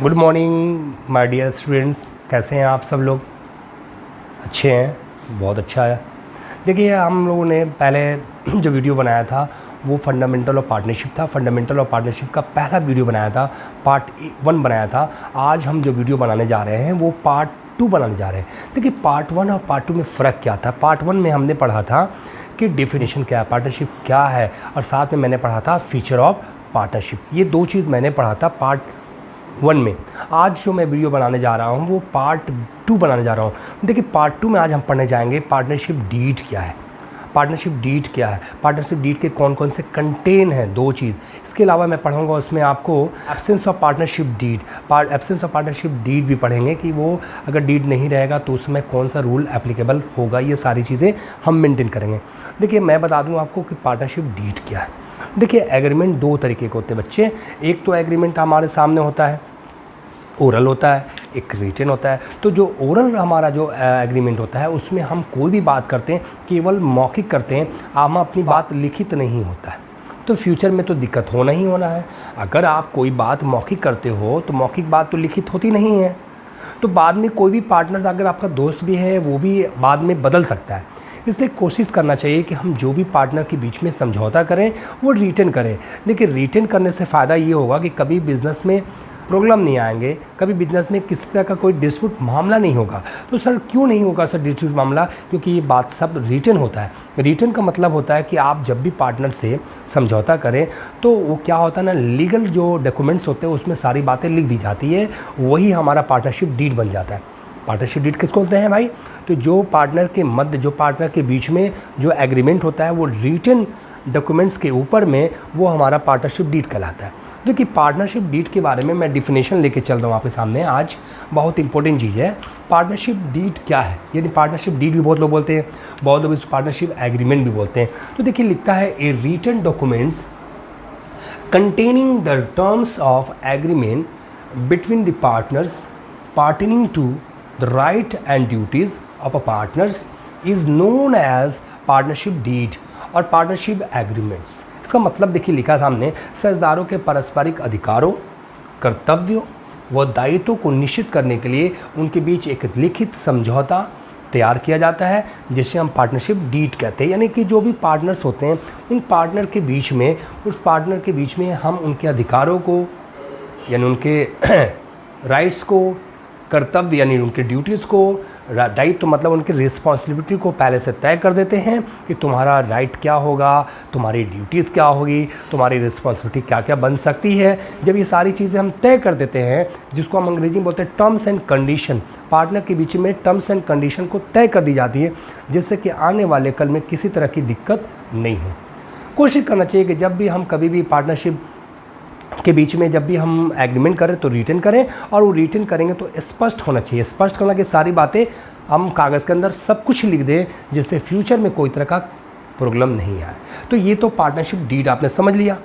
Good morning my dear students, कैसे हैं आप सब लोग? अच्छे हैं, बहुत अच्छा है। देखिए, हम लोगों ने पहले जो वीडियो बनाया था वो फंडामेंटल ऑफ पार्टनरशिप था। फंडामेंटल ऑफ पार्टनरशिप का पहला वीडियो बनाया था, पार्ट 1 बनाया था। आज हम जो वीडियो बनाने जा रहे हैं वो पार्ट 2 बनाने जा रहे हैं। देखिए, पार्ट 1 और पार्ट 2 में फ़र्क क्या था। पार्ट 1 में हमने पढ़ा था कि डेफिनेशन क्या है, पार्टनरशिप क्या है, और साथ में मैंने पढ़ा था फीचर ऑफ पार्टनरशिप। ये 2 चीज़ मैंने पढ़ा था पार्ट 1 में। आज जो मैं वीडियो बनाने जा रहा हूँ वो पार्ट 2 बनाने जा रहा हूँ। देखिए, पार्ट 2 में आज हम पढ़ने जाएंगे पार्टनरशिप डीड क्या है। पार्टनरशिप डीड क्या है, पार्टनरशिप डीड के कौन कौन से कंटेन हैं, 2 चीज़। इसके अलावा मैं पढ़ूंगा उसमें आपको absence of partnership deed, absence of partnership deed भी पढ़ेंगे कि वो अगर डीड नहीं रहेगा तो उसमें कौन सा रूल एप्लीकेबल होगा। ये सारी चीज़ें हम मेंटेन करेंगे। देखिए, मैं बता दूं आपको कि पार्टनरशिप डीड क्या है। देखिए, एग्रीमेंट 2 तरीके के होते हैं बच्चे। एक तो एग्रीमेंट हमारे सामने होता है, ओरल होता है, एक रिटन होता है। तो जो ओरल हमारा जो एग्रीमेंट होता है उसमें हम कोई भी बात करते हैं केवल मौखिक करते हैं, हम अपनी बात लिखित नहीं होता है। तो फ्यूचर में तो दिक्कत होना ही होना है। अगर आप कोई बात मौखिक करते हो तो मौखिक बात तो लिखित होती नहीं है। तो बाद में कोई भी पार्टनर अगर आपका दोस्त भी है वो भी बाद में बदल सकता है। इसलिए कोशिश करना चाहिए कि हम जो भी पार्टनर के बीच में समझौता करें वो रिटन करें। देखिए, रिटन करने से फ़ायदा ये होगा कि कभी बिज़नेस में प्रॉब्लम नहीं आएंगे, कभी बिजनेस में किसी तरह का कोई डिस्प्यूट मामला नहीं होगा। तो सर क्यों नहीं होगा सर डिस्प्यूट मामला? क्योंकि ये बात सब रिटन होता है। रिटन का मतलब होता है कि आप जब भी पार्टनर से समझौता करें तो वो क्या होता है ना, लीगल जो डॉक्यूमेंट्स होते हैं उसमें सारी बातें लिख दी जाती है, वही हमारा पार्टनरशिप डीड बन जाता है। पार्टनरशिप डीड किसको बोलते हैं भाई? तो जो पार्टनर के मध्य, जो पार्टनर के बीच में जो एग्रीमेंट होता है वो रिटन डॉक्यूमेंट्स के ऊपर में, वो हमारा पार्टनरशिप डीड कहलाता है। देखिए, पार्टनरशिप डीड के बारे में मैं डिफिनेशन लेके चल रहा हूँ आपके सामने आज। बहुत इंपॉर्टेंट चीज़ है। पार्टनरशिप डीड क्या है, यानी पार्टनरशिप डीड भी बहुत लोग बोलते हैं, बहुत लोग इसको पार्टनरशिप एग्रीमेंट भी बोलते हैं। तो देखिए, लिखता है a written documents containing the terms of agreement between the partners pertaining to the right and duties of a partners is known as partnership deed और पार्टनरशिप एग्रीमेंट्स। इसका मतलब देखिए, लिखा सामने, साझेदारों के पारस्परिक अधिकारों, कर्तव्यों व दायित्वों को निश्चित करने के लिए उनके बीच एक लिखित समझौता तैयार किया जाता है, जिसे हम पार्टनरशिप डीड कहते हैं। यानी कि जो भी पार्टनर्स होते हैं उन पार्टनर के बीच में, उस पार्टनर के बीच में हम उनके अधिकारों को, यानी उनके राइट्स को, कर्तव्य यानी उनके ड्यूटीज़ को, दायित्व मतलब उनकी रिस्पॉन्सिबिलिटी को पहले से तय कर देते हैं कि तुम्हारा राइट क्या होगा, तुम्हारी ड्यूटीज़ क्या होगी, तुम्हारी रिस्पॉन्सिबिलिटी क्या क्या बन सकती है। जब ये सारी चीज़ें हम तय कर देते हैं, जिसको हम अंग्रेजी में बोलते हैं टर्म्स एंड कंडीशन, पार्टनर के बीच में टर्म्स एंड कंडीशन को तय कर दी जाती है, जिससे कि आने वाले कल में किसी तरह की दिक्कत नहीं हो। कोशिश करना चाहिए कि जब भी हम कभी भी पार्टनरशिप के बीच में जब भी हम एग्रीमेंट करें तो रिटन करें, और वो रिटन करेंगे तो स्पष्ट होना चाहिए। स्पष्ट करना कि सारी बातें हम कागज़ के अंदर सब कुछ लिख दें, जिससे फ्यूचर में कोई तरह का प्रॉब्लम नहीं आए। तो ये तो पार्टनरशिप डीड आपने समझ लिया।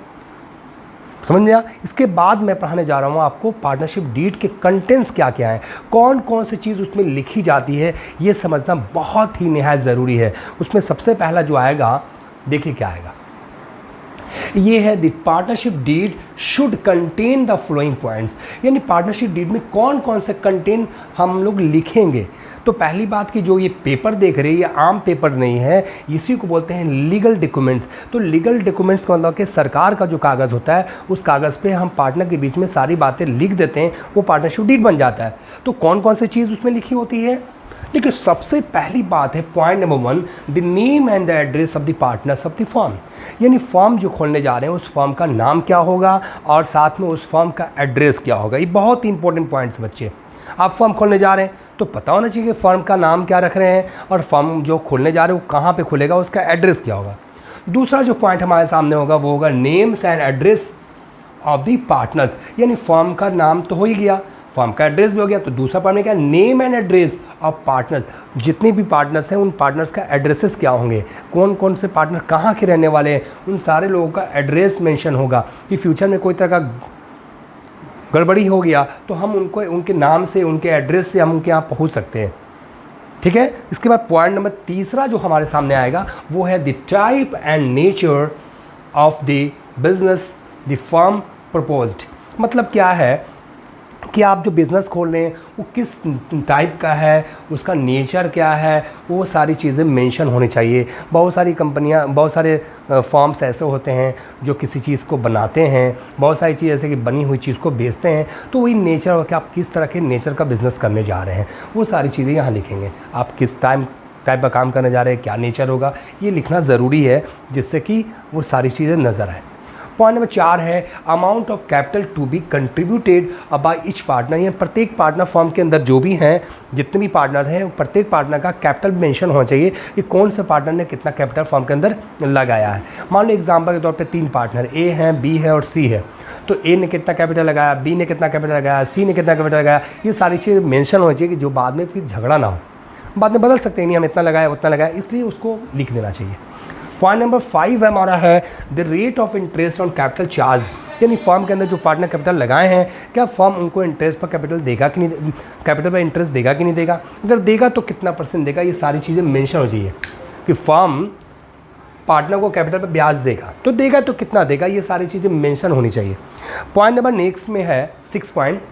इसके बाद मैं पढ़ाने जा रहा हूँ आपको पार्टनरशिप डीड के कंटेंट्स क्या क्या हैं, कौन कौन सी चीज़ उसमें लिखी जाती है, ये समझना बहुत ही निहायत ज़रूरी है। उसमें सबसे पहला जो आएगा, देखिए क्या आएगा, ये है the partnership deed should contain the following points. यानी पार्टनरशिप डीड में कौन कौन से कंटेन हम लोग लिखेंगे। तो पहली बात कि जो ये पेपर देख रहे हैं ये आम पेपर नहीं है, इसी को बोलते हैं लीगल डॉक्यूमेंट्स। तो लीगल डॉक्यूमेंट्स का मतलब कि सरकार का जो कागज़ होता है उस कागज़ पे हम पार्टनर के बीच में सारी बातें लिख देते हैं, वो पार्टनरशिप डीड बन जाता है। तो कौन कौन सी चीज़ उसमें लिखी होती है? देखिए, सबसे पहली बात है point number 1, the name and the address of the partners of the firm. यानी फर्म जो खोलने जा रहे हैं उस फर्म का नाम क्या होगा और साथ में उस फर्म का एड्रेस क्या होगा। ये बहुत ही इंपॉर्टेंट पॉइंट्स बच्चे। आप फर्म खोलने जा रहे हैं तो पता होना चाहिए कि फर्म का नाम क्या रख रहे हैं, और फर्म जो खोलने जा रहे हैं वो कहाँ पे खुलेगा, उसका एड्रेस क्या होगा। दूसरा जो पॉइंट हमारे सामने होगा वो होगा names and address of the partners. यानी फर्म का नाम तो हो ही गया, फर्म का एड्रेस भी हो गया, तो दूसरा पॉइंट क्या, name and address of partners. जितने भी पार्टनर्स हैं उन पार्टनर्स का एड्रेसेस क्या होंगे, कौन कौन से पार्टनर कहाँ के रहने वाले हैं, उन सारे लोगों का एड्रेस मेंशन होगा कि फ्यूचर में कोई तरह का गड़बड़ी हो गया तो हम उनको उनके नाम से, उनके एड्रेस से हम उनके यहाँ पहुँच सकते हैं। ठीक है। इसके बाद पॉइंट नंबर तीसरा जो हमारे सामने आएगा वो है the type and nature of the business the firm proposed. मतलब क्या है कि आप जो बिज़नेस खोल रहे हैं वो किस टाइप का है, उसका नेचर क्या है, वो सारी चीज़ें मेंशन होनी चाहिए। बहुत सारी कंपनियां, बहुत सारे फॉर्म्स ऐसे होते हैं जो किसी चीज़ को बनाते हैं, बहुत सारी चीज़ ऐसे कि बनी हुई चीज़ को बेचते हैं। तो वही नेचर हो कि आप किस तरह के नेचर का बिज़नेस करने जा रहे हैं, वो सारी चीज़ें यहाँ लिखेंगे। आप किस टाइप का काम करने जा रहे हैं, क्या नेचर होगा, ये लिखना ज़रूरी है, जिससे कि वो सारी चीज़ें नज़र आए। पॉइंट नंबर 4 है amount of capital to be contributed by each partner. यानी प्रत्येक पार्टनर फर्म के अंदर जो भी हैं, जितने भी पार्टनर हैं, प्रत्येक पार्टनर का कैपिटल मेंशन होना चाहिए कि कौन से पार्टनर ने कितना कैपिटल फर्म के अंदर लगाया है। मान लो एग्जांपल के तौर पे 3 पार्टनर ए हैं, बी है और सी है। तो ए ने कितना कैपिटल लगाया, बी ने कितना कैपिटल लगाया, सी ने कितना कैपिटल लगाया, ये सारी चीज़ें मेंशन होनी चाहिए कि जो बाद में फिर झगड़ा ना हो। बाद में बदल सकते हैं, नहीं हम इतना लगाया उतना लगाया, इसलिए उसको लिख देना चाहिए। पॉइंट नंबर 5 हमारा है the rate of interest on capital charge. यानी फर्म के अंदर जो पार्टनर कैपिटल लगाए हैं, क्या फर्म उनको इंटरेस्ट पर कैपिटल देगा कि नहीं, कैपिटल पर इंटरेस्ट देगा कि नहीं देगा, अगर देगा तो कितना % देगा, ये सारी चीज़ें मेंशन हो चाहिए कि फर्म पार्टनर को कैपिटल पर ब्याज देगा तो देगा तो कितना देगा, ये सारी चीज़ें मेंशन होनी चाहिए। पॉइंट नंबर नेक्स्ट में है 6 point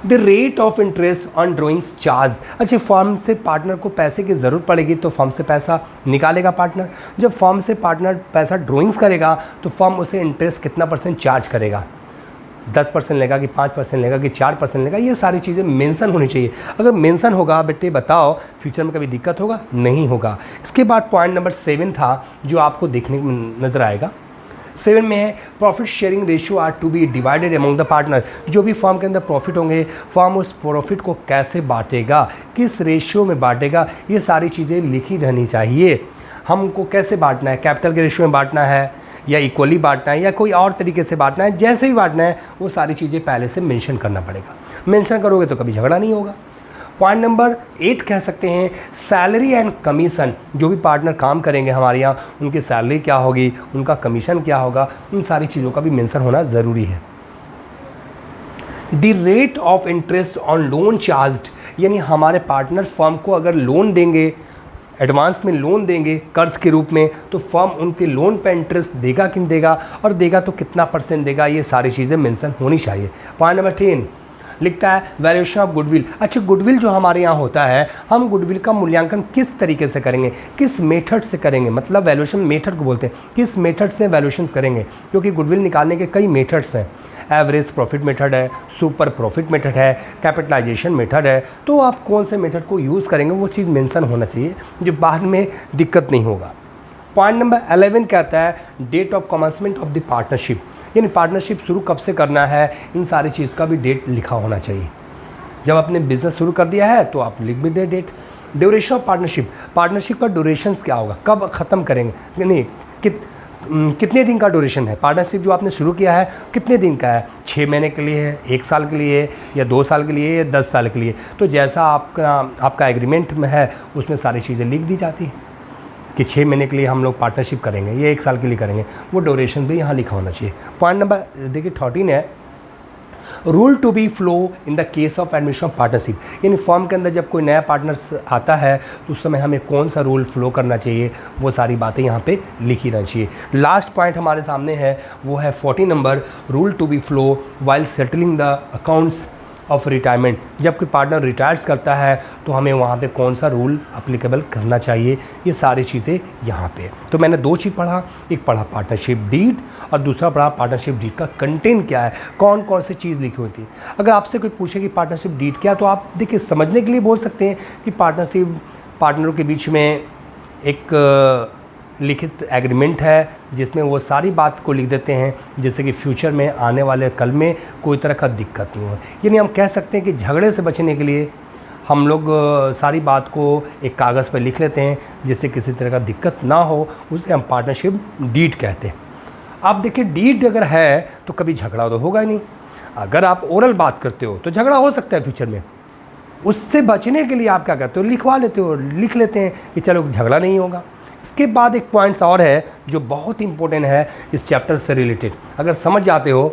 the rate of interest on drawings charge. अच्छा, फर्म से पार्टनर को पैसे की ज़रूरत पड़ेगी तो फर्म से पैसा निकालेगा पार्टनर। जब फर्म से पार्टनर पैसा ड्रॉइंग्स करेगा तो फर्म उसे इंटरेस्ट कितना % चार्ज करेगा, 10% लेगा कि 5% लेगा कि 4% लेगा, ये सारी चीज़ें मेंशन होनी चाहिए। अगर मेंशन होगा बेटे बताओ फ्यूचर में कभी दिक्कत होगा, नहीं होगा। इसके बाद पॉइंट नंबर 7 था जो आपको देखने में नज़र आएगा। 7 में है profit sharing ratio are to be divided among the partner. जो भी फर्म के अंदर प्रॉफिट होंगे, फर्म उस प्रॉफिट को कैसे बांटेगा, किस रेशियो में बांटेगा, ये सारी चीज़ें लिखी रहनी चाहिए। हमको कैसे बांटना है, कैपिटल के रेशियो में बांटना है या इक्वली बांटना है या कोई और तरीके से बांटना है, जैसे भी बांटना है वो सारी चीज़ें पहले से मेंशन करना पड़ेगा। मेंशन करोगे तो कभी झगड़ा नहीं होगा। पॉइंट नंबर 8 कह सकते हैं सैलरी एंड कमीशन। जो भी पार्टनर काम करेंगे हमारे यहाँ, उनकी सैलरी क्या होगी, उनका कमीशन क्या होगा, उन सारी चीज़ों का भी मेंशन होना ज़रूरी है। The rate of interest on loan charged. यानी हमारे पार्टनर फर्म को अगर लोन देंगे, एडवांस में लोन देंगे कर्ज के रूप में, तो फर्म उनके लोन पे इंटरेस्ट देगा कि नहीं देगा, और देगा तो कितना % देगा, ये सारी चीज़ें मेंशन होनी चाहिए। पॉइंट नंबर 10 लिखता है वैल्यूएशन ऑफ गुडविल। अच्छा, गुडविल जो हमारे यहाँ होता है, हम गुडविल का मूल्यांकन किस तरीके से करेंगे, किस मेथड से करेंगे, मतलब वैल्यूएशन मेथड को बोलते हैं, किस मेथड से वैल्यूएशन करेंगे, क्योंकि गुडविल निकालने के कई मेथड्स हैं। एवरेज प्रॉफिट मेथड है, सुपर प्रॉफिट मेथड है, कैपिटलाइजेशन मेथड है। तो आप कौन से मेथड को यूज़ करेंगे वो चीज़ मेंशन होना चाहिए, जो बाद में दिक्कत नहीं होगा। पॉइंट नंबर 11 कहता है date of commencement of the partnership. यानी पार्टनरशिप शुरू कब से करना है, इन सारी चीज़ का भी डेट लिखा होना चाहिए। जब आपने बिजनेस शुरू कर दिया है तो आप लिख भी दे date. Duration of partnership, partnership का ड्यूरेशन क्या होगा, कब ख़त्म करेंगे, नहीं कितने दिन का ड्यूरेशन है, पार्टनरशिप जो आपने शुरू किया है कितने दिन का है, 6 महीने के लिए है, 1 साल के लिए है, या 2 साल के लिए, या 10 साल के लिए। तो जैसा आपका एग्रीमेंट में है उसमें सारी चीज़ें लिख दी जाती हैं कि 6 महीने के लिए हम लोग पार्टनरशिप करेंगे, ये 1 साल के लिए करेंगे, वो ड्यूरेशन भी यहाँ लिखा होना चाहिए। पॉइंट नंबर देखिए 13 है rule to be flow in the case of admission of partnership. यानी फर्म के अंदर जब कोई नया पार्टनर आता है तो उस समय हमें कौन सा रूल फ्लो करना चाहिए, वो सारी बातें यहाँ पे लिखी रहनी चाहिए। लास्ट पॉइंट हमारे सामने है वो है 40 number rule to be flow while settling the accounts of retirement. जब कोई पार्टनर रिटायर्स करता है तो हमें वहाँ पे कौन सा रूल अप्लीकेबल करना चाहिए, ये सारी चीज़ें यहाँ पे। तो मैंने 2 चीज़ पढ़ा, एक पढ़ा पार्टनरशिप डीड और दूसरा पढ़ा पार्टनरशिप डीड का कंटेंट क्या है, कौन कौन सी चीज़ लिखी होती है। अगर आपसे कोई पूछे कि पार्टनरशिप डीड क्या, तो आप देखिए समझने के लिए बोल सकते हैं कि पार्टनरों के बीच में एक लिखित एग्रीमेंट है जिसमें वो सारी बात को लिख देते हैं, जिससे कि फ्यूचर में आने वाले कल में कोई तरह का दिक्कत नहीं हो। यानी हम कह सकते हैं कि झगड़े से बचने के लिए हम लोग सारी बात को एक कागज़ पर लिख लेते हैं, जिससे किसी तरह का दिक्कत ना हो, उसे हम पार्टनरशिप डीड कहते हैं। आप देखिए डीड अगर है तो कभी झगड़ा तो होगा ही नहीं। अगर आप ओरल बात करते हो तो झगड़ा हो सकता है फ्यूचर में, उससे बचने के लिए आप क्या करते हो, लिखवा लेते हो, लिख लेते हैं कि चलो झगड़ा नहीं होगा। इसके बाद एक पॉइंट्स और है जो बहुत इंपॉर्टेंट है इस चैप्टर से रिलेटेड। अगर समझ जाते हो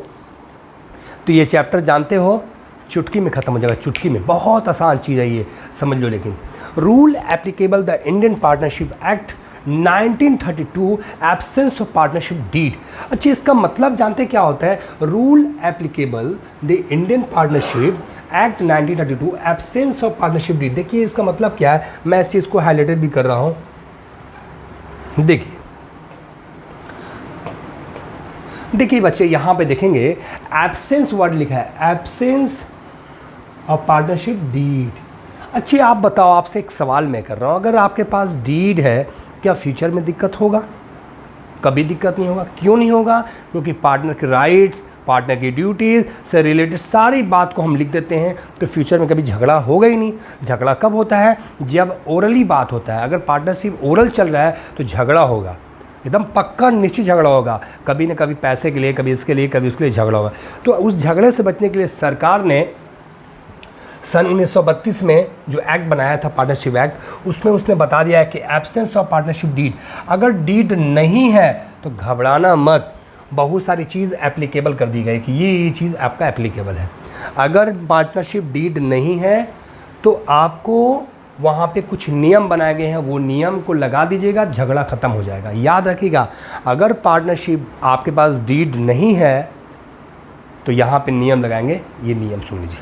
तो ये चैप्टर जानते हो चुटकी में ख़त्म हो जाएगा, चुटकी में। बहुत आसान चीज़ है ये, समझ लो। लेकिन rule applicable the Indian partnership act 1932 absence of partnership deed. अच्छा, इसका मतलब जानते क्या होता है? Rule applicable the Indian partnership act 1932 absence of partnership deed. देखिए इसका मतलब क्या है, मैं इस चीज़ को हाईलाइटेड भी कर रहा हूँ। देखिए बच्चे यहाँ पे देखेंगे एब्सेंस वर्ड लिखा है, एब्सेंस ऑफ पार्टनरशिप डीड। अच्छी आप बताओ, आपसे एक सवाल मैं कर रहा हूँ, अगर आपके पास डीड है क्या फ्यूचर में दिक्कत होगा? कभी दिक्कत नहीं होगा। क्यों नहीं होगा? क्योंकि पार्टनर के राइट्स, पार्टनर की ड्यूटीज़ से रिलेटेड सारी बात को हम लिख देते हैं, तो फ्यूचर में कभी झगड़ा होगा ही नहीं। झगड़ा कब होता है? जब ओरली बात होता है। अगर पार्टनरशिप ओरल चल रहा है तो झगड़ा होगा, एकदम पक्का निश्चित झगड़ा होगा, कभी न कभी पैसे के लिए, कभी इसके लिए, कभी उसके लिए झगड़ा होगा। तो उस झगड़े से बचने के लिए सरकार ने सन 1932 में जो एक्ट बनाया था, पार्टनरशिप एक्ट, उसमें उसने बता दिया है कि एब्सेंस ऑफ पार्टनरशिप डीड, अगर डीड नहीं है तो घबराना मत, बहुत सारी चीज़ एप्लीकेबल कर दी गई कि ये चीज़ आपका एप्लीकेबल है। अगर पार्टनरशिप डीड नहीं है तो आपको वहाँ पे कुछ नियम बनाए गए हैं, वो नियम को लगा दीजिएगा, झगड़ा ख़त्म हो जाएगा। याद रखिएगा, अगर पार्टनरशिप आपके पास डीड नहीं है तो यहाँ पे नियम लगाएंगे। ये नियम सुन लीजिए,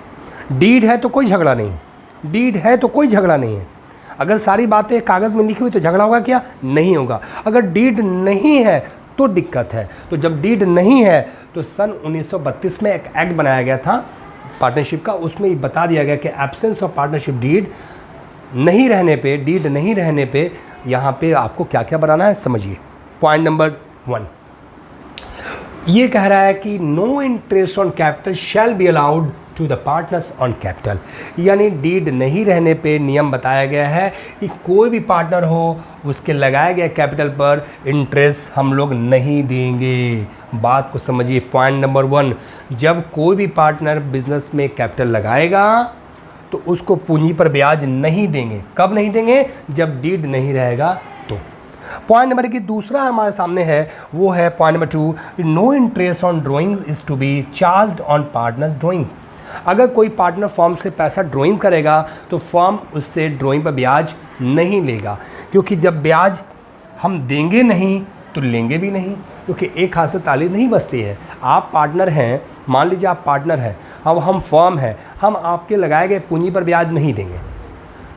डीड है तो कोई झगड़ा नहीं है, डीड है तो कोई झगड़ा नहीं है। अगर सारी बातें कागज़ में लिखी हुई तो झगड़ा होगा क्या? नहीं होगा। अगर डीड नहीं है तो दिक्कत है। तो जब डीड नहीं है तो सन 1932 में एक एक्ट बनाया गया था पार्टनरशिप का, उसमें ये बता दिया गया कि एब्सेंस ऑफ पार्टनरशिप डीड नहीं रहने पे, डीड नहीं रहने पे यहाँ पे आपको क्या क्या बनाना है, समझिए। पॉइंट नंबर 1 ये कह रहा है कि no interest on capital shall be allowed to the partners on capital, यानी डीड नहीं रहने पे नियम बताया गया है कि कोई भी पार्टनर हो उसके लगाए गए कैपिटल पर इंटरेस्ट हम लोग नहीं देंगे। बात को समझिए। पॉइंट नंबर 1, जब कोई भी पार्टनर बिजनेस में कैपिटल लगाएगा तो उसको पूंजी पर ब्याज नहीं देंगे। कब नहीं देंगे? जब डीड नहीं रहेगा तो। पॉइंट नंबर की दूसरा हमारे सामने है, वो है point number 2, no interest on drawing is to be charged on partners drawing. अगर कोई पार्टनर फर्म से पैसा ड्राइंग करेगा तो फर्म उससे ड्राइंग पर ब्याज नहीं लेगा, क्योंकि जब ब्याज हम देंगे नहीं तो लेंगे भी नहीं, क्योंकि एक हाथ से ताली नहीं बजती है। आप पार्टनर हैं, मान लीजिए आप पार्टनर हैं, अब हम फर्म हैं, हम आपके लगाए गए पूंजी पर ब्याज नहीं देंगे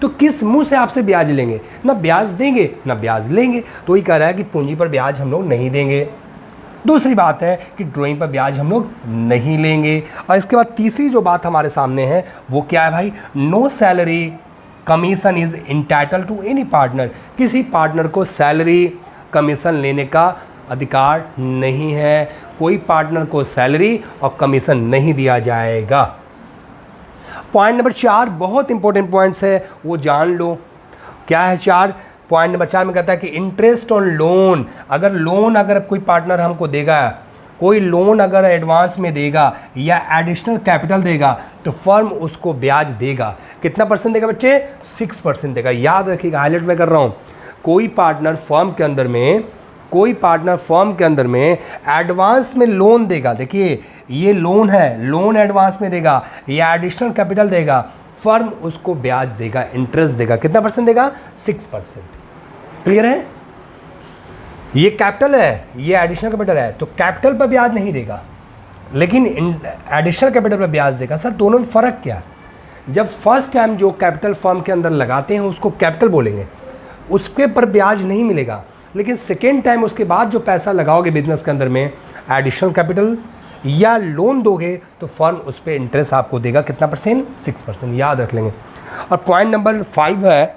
तो किस मुंह से आपसे ब्याज लेंगे? ना ब्याज देंगे ना ब्याज लेंगे। तो ही कह रहा है कि पूंजी पर ब्याज हम लोग नहीं देंगे। दूसरी बात है कि ड्राइंग पर ब्याज हम लोग नहीं लेंगे। और इसके बाद तीसरी जो बात हमारे सामने है वो क्या है भाई? No salary commission is entitle to any partner. किसी पार्टनर को सैलरी कमीशन लेने का अधिकार नहीं है। कोई पार्टनर को सैलरी और कमीशन नहीं दिया जाएगा। पॉइंट नंबर 4 बहुत इंपॉर्टेंट पॉइंट्स है, वो जान लो। क्या है 4? पॉइंट नंबर 4 में कहता है कि इंटरेस्ट ऑन लोन, अगर कोई पार्टनर हमको देगा, कोई लोन अगर एडवांस में देगा या एडिशनल कैपिटल देगा तो फर्म उसको ब्याज देगा। कितना परसेंट देगा बच्चे? 6% देगा। याद रखिएगा, हाईलाइट में कर रहा हूँ। कोई पार्टनर फर्म के अंदर में एडवांस में लोन देगा, देखिए ये लोन है, लोन एडवांस में देगा या एडिशनल कैपिटल देगा, फर्म उसको ब्याज देगा, इंटरेस्ट देगा। कितना परसेंट देगा? 6%। क्लियर है? ये कैपिटल है, ये एडिशनल कैपिटल है, तो कैपिटल पर ब्याज नहीं देगा लेकिन एडिशनल कैपिटल पर ब्याज देगा। सर दोनों में फ़र्क क्या? जब फर्स्ट टाइम जो कैपिटल फर्म के अंदर लगाते हैं उसको कैपिटल बोलेंगे, उसके पर ब्याज नहीं मिलेगा। लेकिन सेकेंड टाइम उसके बाद जो पैसा लगाओगे बिजनेस के अंदर में, एडिशनल कैपिटल या लोन दोगे तो फर्म उस पर इंटरेस्ट आपको देगा। कितना परसेंट? 6%। याद रख लेंगे। और पॉइंट नंबर 5 है,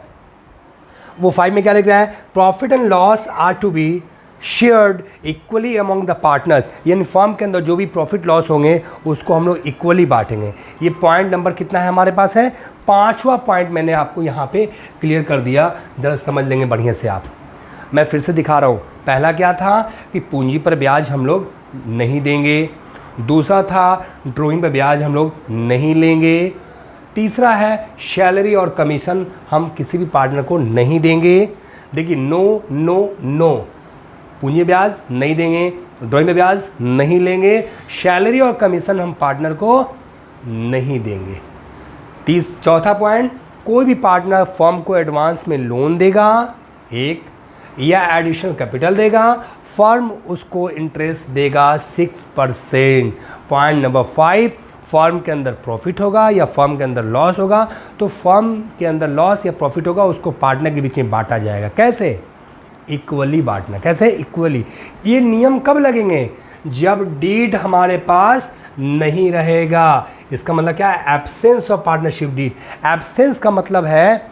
वो 5 में क्या लिख रहा है? Profit and loss are to be shared equally among the partners, यानी फर्म के अंदर जो भी प्रॉफिट लॉस होंगे उसको हम लोग इक्वली बांटेंगे। ये पॉइंट नंबर कितना है हमारे पास है? 5वां पॉइंट मैंने आपको यहाँ पे क्लियर कर दिया, जरा समझ लेंगे बढ़िया से आप। मैं फिर से दिखा रहा हूँ। पहला क्या था कि पूंजी पर ब्याज हम लोग नहीं देंगे। दूसरा था ड्राइंग पर ब्याज हम लोग नहीं लेंगे। तीसरा है सैलरी और कमीशन हम किसी भी पार्टनर को नहीं देंगे। देखिए नो नो नो, पूंजी ब्याज नहीं देंगे, ड्राइंग पे ब्याज नहीं लेंगे, सैलरी और कमीशन हम पार्टनर को नहीं देंगे। चौथा पॉइंट, कोई भी पार्टनर फर्म को एडवांस में लोन देगा एक, या एडिशनल कैपिटल देगा, फर्म उसको इंटरेस्ट देगा 6%। पॉइंट नंबर 5, फर्म के अंदर प्रॉफिट होगा या फर्म के अंदर लॉस होगा, तो फर्म के अंदर लॉस या प्रॉफिट होगा उसको पार्टनर के बीच में बांटा जाएगा। कैसे? इक्वली बांटना। कैसे? इक्वली। ये नियम कब लगेंगे? जब डीड हमारे पास नहीं रहेगा। इसका मतलब क्या है? Absence of partnership deed. Absence का मतलब है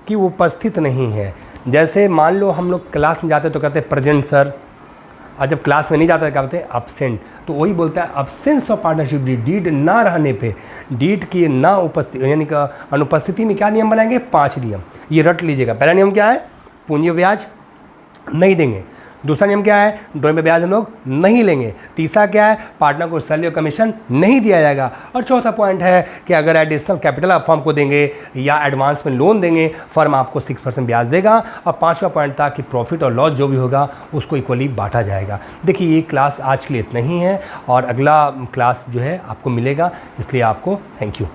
कि वो उपस्थित नहीं है। जैसे मान लो हम लोग क्लास में जाते तो कहते हैं प्रेजेंट सर, और जब क्लास में नहीं जाता क्या बोलते हैं? अब्सेंट। तो वही बोलता है absence of partnership deed. Deed ना रहने पे, डीड की ना उपस्थिति यानी कि अनुपस्थिति में क्या नियम बनाएंगे? 5 नियम। ये रट लीजिएगा। पहला नियम क्या है? पूंजी ब्याज नहीं देंगे। दूसरा नियम क्या है? ड्रॉइंग में ब्याज हम लोग नहीं लेंगे। तीसरा क्या है? पार्टनर को सैलरी और कमीशन नहीं दिया जाएगा। और चौथा पॉइंट है कि अगर एडिशनल कैपिटल आप फर्म को देंगे या एडवांस में लोन देंगे, फर्म आपको 6% ब्याज देगा। और पांचवा पॉइंट था कि प्रॉफिट और लॉस जो भी होगा उसको इक्वली बांटा जाएगा। देखिए ये क्लास आज के लिए इतना ही है और अगला क्लास जो है आपको मिलेगा, इसलिए आपको थैंक यू।